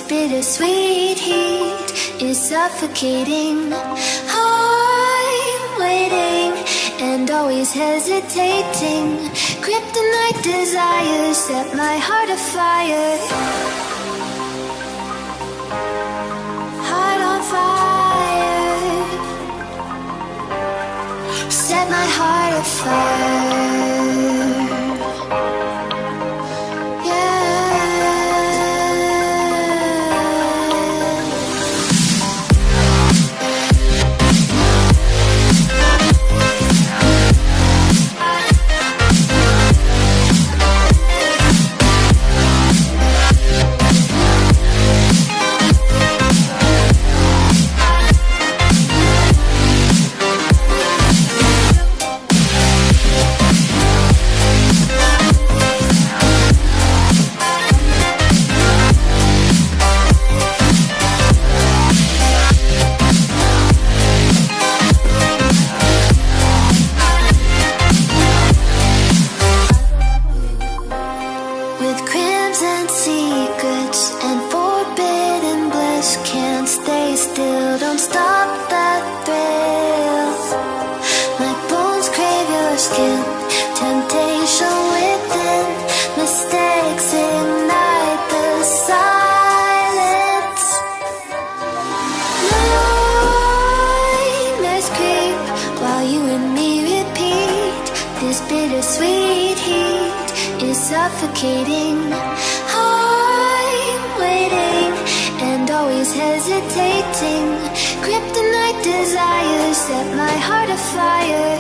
bittersweet heat is suffocating. I'm waiting and always hesitating. Kryptonite desires set my heart afire. Heart on fire. Set my heart afire. Suffocating. I'm waiting and always hesitating. Kryptonite desires set my heart afire.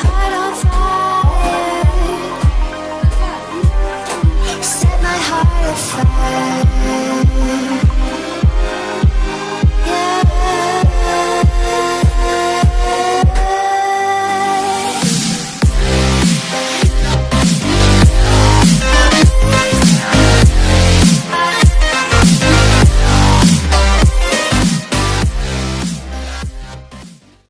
Heart on fire. Set my heart afire.